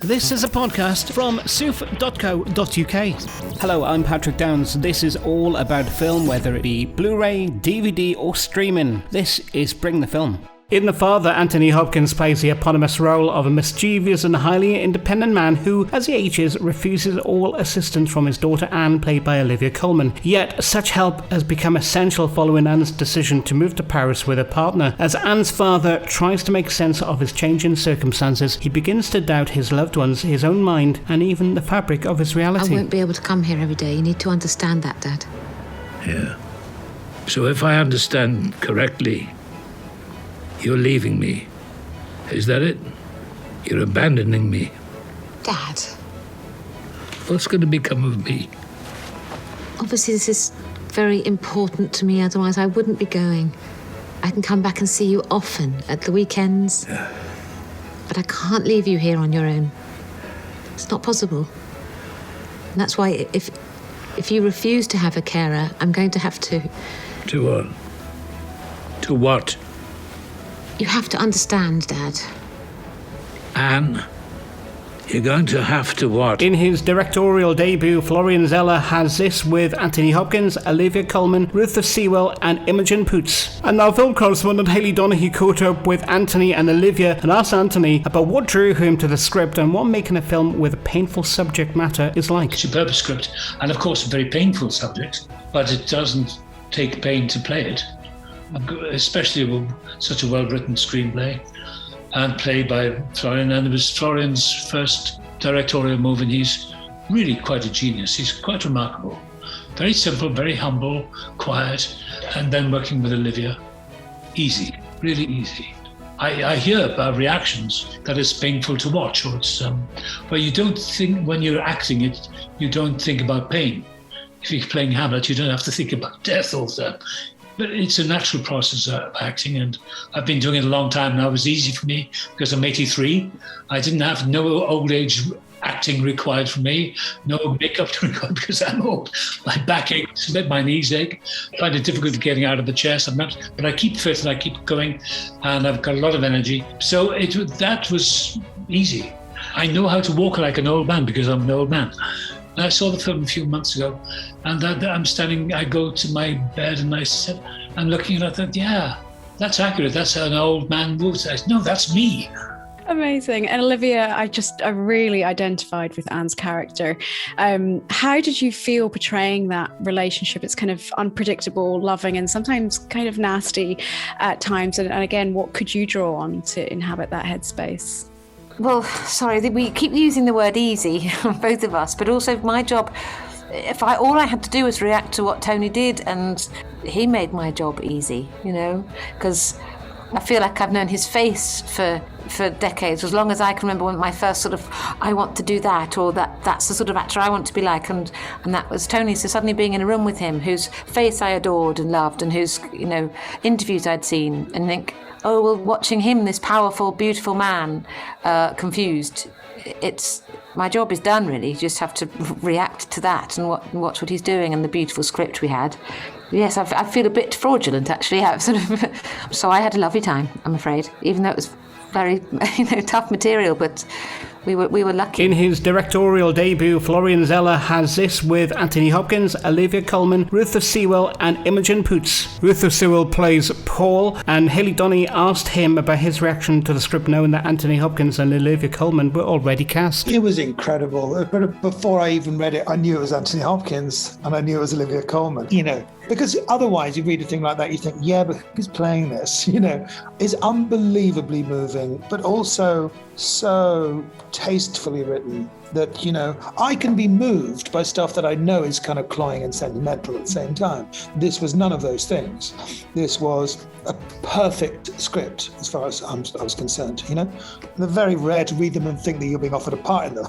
This is a podcast from soof.co.uk. Hello, I'm Patrick Downs. This is all about film, whether it be Blu-ray, DVD or streaming. This is Bring the Film. In The Father, Anthony Hopkins plays the eponymous role of a mischievous and highly independent man who, as he ages, refuses all assistance from his daughter Anne, played by Olivia Colman. Yet, such help has become essential following Anne's decision to move to Paris with her partner. As Anne's father tries to make sense of his changing circumstances, he begins to doubt his loved ones, his own mind, and even the fabric of his reality. I won't be able to come here every day. You need to understand that, Dad. Yeah. So if I understand correctly, you're leaving me. Is that it? You're abandoning me. Dad. What's going to become of me? Obviously, this is very important to me, otherwise I wouldn't be going. I can come back and see you often at the weekends. Yeah. But I can't leave you here on your own. It's not possible. And that's why if you refuse to have a carer, I'm going to have to... To what? To what? You have to understand, Dad. Anne, you're going to have to what? In his directorial debut, Florian Zeller has this with Anthony Hopkins, Olivia Colman, Rufus Sewell and Imogen Poots. And our film correspondent Hayley Donahue caught up with Anthony and Olivia and asked Anthony about what drew him to the script and what making a film with a painful subject matter is like. Superb script, and of course a very painful subject, but it doesn't take pain to play it. Especially with such a well-written screenplay and played by Florian, and it was Florian's first directorial move, and he's really quite a genius. He's quite remarkable. Very simple, very humble, quiet, and then working with Olivia, easy, really easy. I hear about reactions that it's painful to watch, or it's but you don't think, when you're acting it, you don't think about pain. If you're playing Hamlet, you don't have to think about death all the time. But it's a natural process of acting, and I've been doing it a long time now. It was easy for me because I'm 83. I didn't have no old age acting required from me, no makeup required because I'm old. My back aches, my knees ache. I find it difficult getting out of the chair sometimes, but I keep fit and I keep going, and I've got a lot of energy. So that was easy. I know how to walk like an old man because I'm an old man. I saw the film a few months ago, and I'm standing, I go to my bed and I'm looking and I thought, yeah, that's accurate. That's how an old man moves. No, that's me. Amazing. And Olivia, I really identified with Anne's character. How did you feel portraying that relationship? It's kind of unpredictable, loving, and sometimes kind of nasty at times. And again, what could you draw on to inhabit that headspace? Well, sorry, we keep using the word easy, both of us, but also my job, all I had to do was react to what Tony did, and he made my job easy, because I feel like I've known his face for decades, as long as I can remember when my first sort of, I want to do that, or that's the sort of actor I want to be like, and that was Tony. So suddenly being in a room with him, whose face I adored and loved, and whose, interviews I'd seen, and think, oh, well, watching him, this powerful, beautiful man, confused, my job is done, really. You just have to react to that and watch what he's doing and the beautiful script we had. Yes, I feel a bit fraudulent, actually. So I had a lovely time, I'm afraid, even though it was very tough material, but we were lucky. In his directorial debut, Florian Zeller has this with Anthony Hopkins, Olivia Colman, Rufus Sewell and Imogen Poots. Rufus Sewell plays Paul, and Hayley Donahue asked him about his reaction to the script, knowing that Anthony Hopkins and Olivia Colman were already cast. It was incredible. But before I even read it, I knew it was Anthony Hopkins and I knew it was Olivia Colman, because otherwise you read a thing like that, you think, yeah, but who's playing this? It's unbelievably moving, but also so tastefully written that, I can be moved by stuff that I know is kind of cloying and sentimental at the same time. This was none of those things. This was a perfect script as far as I was concerned, They're very rare to read them and think that you're being offered a part in them,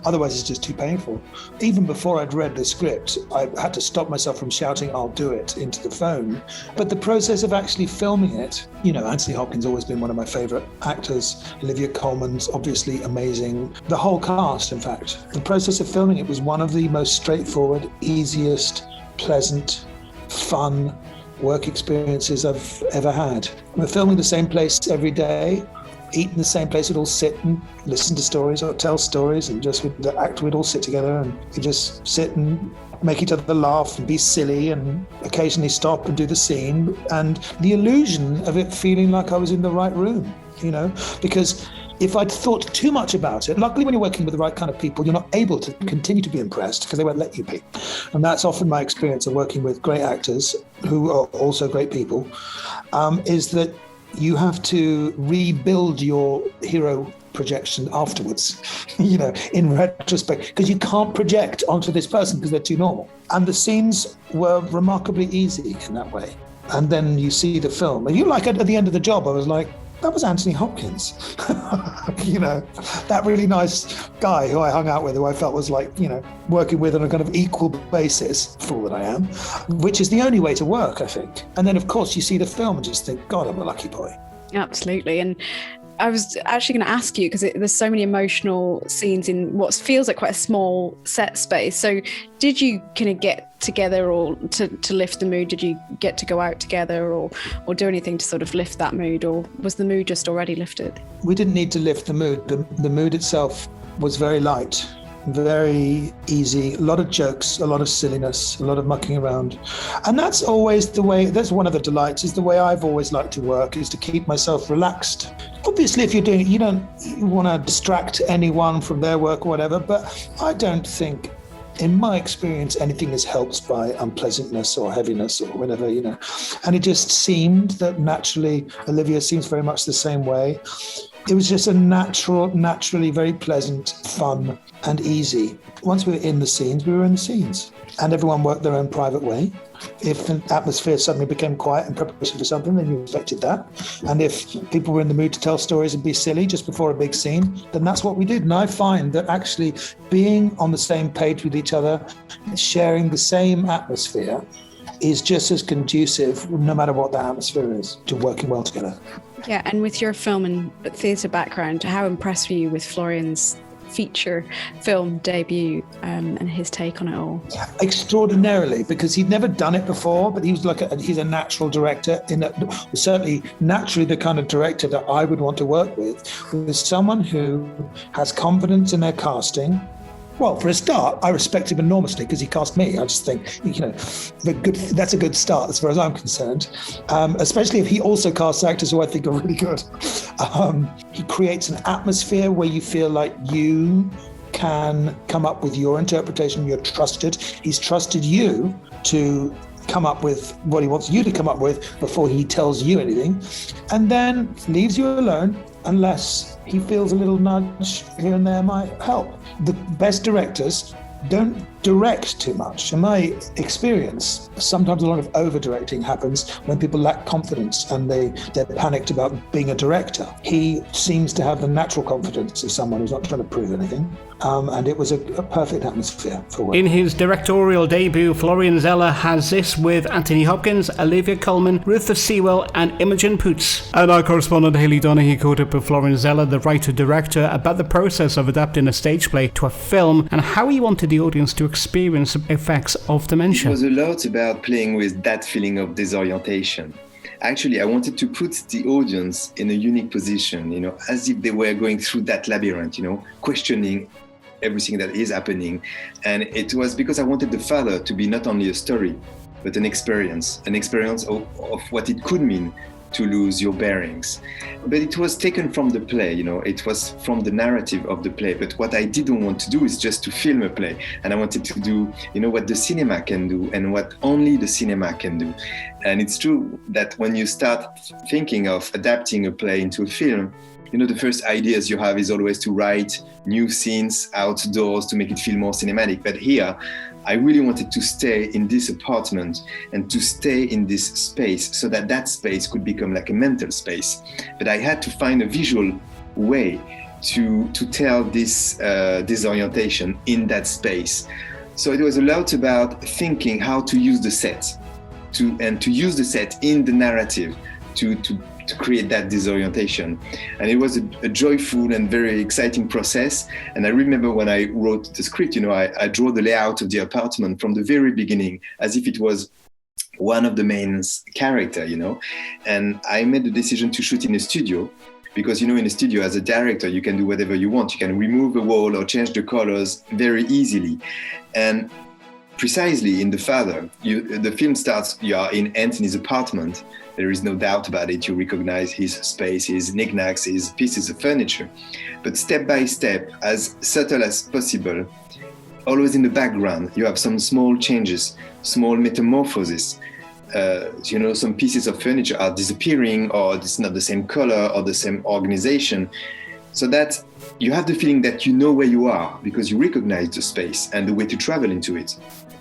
Otherwise it's just too painful. Even before I'd read the script, I had to stop myself from shouting, I'll do it, into the phone. But the process of actually filming it, Anthony Hopkins always been one of my favourite actors. Olivia Colman's obviously amazing. The whole cast, in fact. The process of filming it was one of the most straightforward, easiest, pleasant, fun work experiences I've ever had. We're filming the same place every day. eat in the same place. We'd all sit and listen to stories or tell stories, and the actor would all sit together and we'd just sit and make each other laugh and be silly and occasionally stop and do the scene. And the illusion of it feeling like I was in the right room, because if I'd thought too much about it, luckily when you're working with the right kind of people, you're not able to continue to be impressed because they won't let you be. And that's often my experience of working with great actors who are also great people, is that you have to rebuild your hero projection afterwards, in retrospect, because you can't project onto this person because they're too normal. And the scenes were remarkably easy in that way. And then you see the film, and at the end of the job, I was like, that was Anthony Hopkins. That really nice guy who I hung out with, who I felt was like, working with on a kind of equal basis, fool that I am, which is the only way to work, I think. And then, of course, you see the film and just think, God, I'm a lucky boy. Absolutely. And I was actually going to ask you, because there's so many emotional scenes in what feels like quite a small set space. So did you kind of get together or to lift the mood? Did you get to go out together or do anything to sort of lift that mood, or was the mood just already lifted? We didn't need to lift the mood. The mood itself was very light, very easy, a lot of jokes, a lot of silliness, a lot of mucking around. And that's always the way, that's one of the delights, is the way I've always liked to work, is to keep myself relaxed. Obviously, if you're doing it, you don't want to distract anyone from their work or whatever, but I don't think, in my experience, anything is helped by unpleasantness or heaviness or whatever, And it just seemed that naturally, Olivia seems very much the same way. It was just a naturally very pleasant, fun and easy. Once we were in the scenes, we were in the scenes. And everyone worked their own private way. If an atmosphere suddenly became quiet in preparation for something, then you respected that. And if people were in the mood to tell stories and be silly just before a big scene, then that's what we did. And I find that actually being on the same page with each other, sharing the same atmosphere, is just as conducive, no matter what the atmosphere is, to working well together. Yeah, and with your film and theatre background, how impressed were you with Florian's feature film debut and his take on it all? Extraordinarily, because he'd never done it before, but he was he's a natural director, certainly naturally the kind of director that I would want to work with someone who has confidence in their casting. Well, for a start, I respect him enormously because he cast me. I just think, that's a good start as far as I'm concerned, especially if he also casts actors who I think are really good. He creates an atmosphere where you feel like you can come up with your interpretation, you're trusted. He's trusted you to come up with what he wants you to come up with before he tells you anything, and then leaves you alone unless he feels a little nudge here and there might help. The best directors don't direct too much. In my experience, sometimes a lot of over-directing happens when people lack confidence and they're panicked about being a director. He seems to have the natural confidence of someone who's not trying to prove anything. And it was a perfect atmosphere for work. In his directorial debut, Florian Zeller has this with Anthony Hopkins, Olivia Colman, Rufus Sewell and Imogen Poots. And our correspondent Hayley Donaghy caught up with Florian Zeller, the writer-director, about the process of adapting a stage play to a film and how he wanted the audience to experience the effects of dementia. It was a lot about playing with that feeling of disorientation. Actually, I wanted to put the audience in a unique position, as if they were going through that labyrinth, questioning everything that is happening. And it was because I wanted the father to be not only a story, but an experience of what it could mean to lose your bearings. But it was taken from the play, it was from the narrative of the play. But what I didn't want to do is just to film a play. And I wanted to do, what the cinema can do and what only the cinema can do. And it's true that when you start thinking of adapting a play into a film, the first ideas you have is always to write new scenes outdoors to make it feel more cinematic. But here, I really wanted to stay in this apartment and to stay in this space so that space could become like a mental space. But I had to find a visual way to tell this disorientation in that space. So it was a lot about thinking how to use the set to use the set in the narrative to create that disorientation. And it was a joyful and very exciting process. And I remember when I wrote the script, I drew the layout of the apartment from the very beginning as if it was one of the main character, and I made the decision to shoot in a studio Because, in a studio as a director, you can do whatever you want. You can remove a wall or change the colors very easily. And precisely in The Father, the film starts, you are in Anthony's apartment. There is no doubt about it. You recognize his space, his knickknacks, his pieces of furniture. But step by step, as subtle as possible, always in the background, you have some small changes, small metamorphoses. Some pieces of furniture are disappearing, or it's not the same color or the same organization. So that you have the feeling that you know where you are because you recognize the space and the way to travel into it.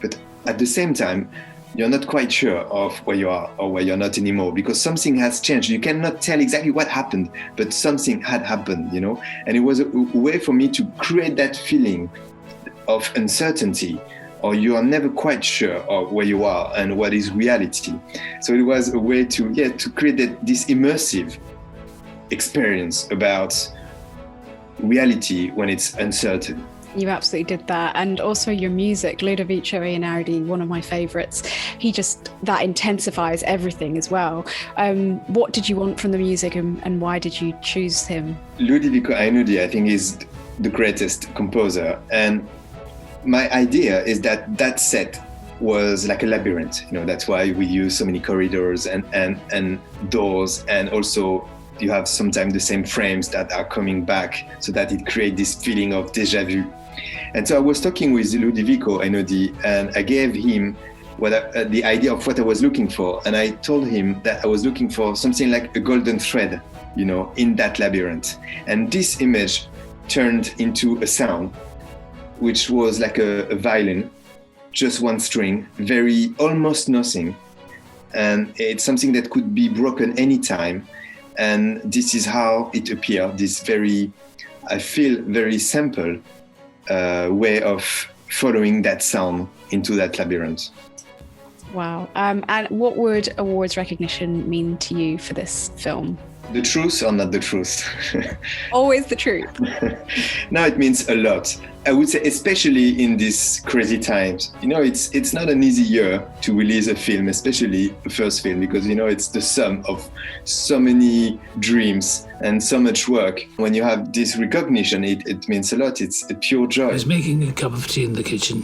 But at the same time, you're not quite sure of where you are or where you're not anymore because something has changed. You cannot tell exactly what happened, but something had happened, And it was a way for me to create that feeling of uncertainty, or you are never quite sure of where you are and what is reality. So it was a way to create this immersive experience about reality when it's uncertain. You absolutely did that. And also your music, Ludovico Einaudi, one of my favorites. That intensifies everything as well. What did you want from the music and why did you choose him? Ludovico Einaudi, I think, is the greatest composer. And my idea is that set was like a labyrinth. That's why we use so many corridors and doors, and also you have sometimes the same frames that are coming back so that it creates this feeling of déjà vu. And so I was talking with Ludovico Einaudi and I gave him the idea of what I was looking for. And I told him that I was looking for something like a golden thread, in that labyrinth. And this image turned into a sound, which was like a violin, just one string, very almost nothing. And it's something that could be broken anytime. And this is how it appeared, this very simple way of following that sound into that labyrinth. Wow. And what would awards recognition mean to you for this film? The truth or not the truth? Always the truth. Now it means a lot. I would say, especially in these crazy times. It's not an easy year to release a film, especially a first film, because it's the sum of so many dreams and so much work. When you have this recognition, it means a lot. It's a pure joy. I was making a cup of tea in the kitchen.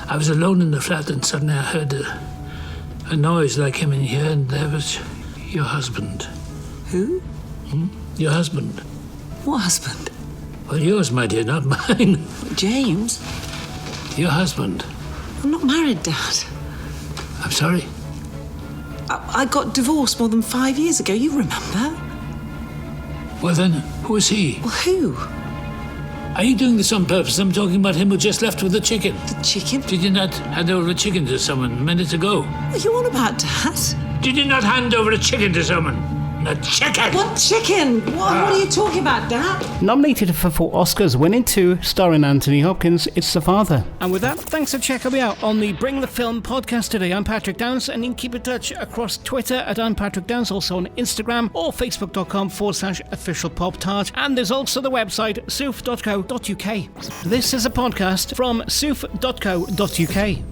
I was alone in the flat and suddenly I heard a noise like came in here, and there was your husband. Who? Your husband. What husband? Well, yours, my dear, not mine. James? Your husband. I'm not married, Dad. I'm sorry. I got divorced more than 5 years ago. You remember? Well then, who is he? Well, who? Are you doing this on purpose? I'm talking about him who just left with the chicken. The chicken? Did you not hand over a chicken to someone a minute ago? What are you on about, Dad? Did you not hand over a chicken to someone? A chicken! What chicken? What are you talking about, Dad? Nominated for 4 Oscars, winning 2, starring Anthony Hopkins, it's The Father. And with that, thanks for checking me out on the Bring the Film podcast today. I'm Patrick Downs, and you can keep in touch across Twitter at I'm Patrick Downs, also on Instagram or facebook.com/officialpoptart. And there's also the website soof.co.uk. This is a podcast from soof.co.uk.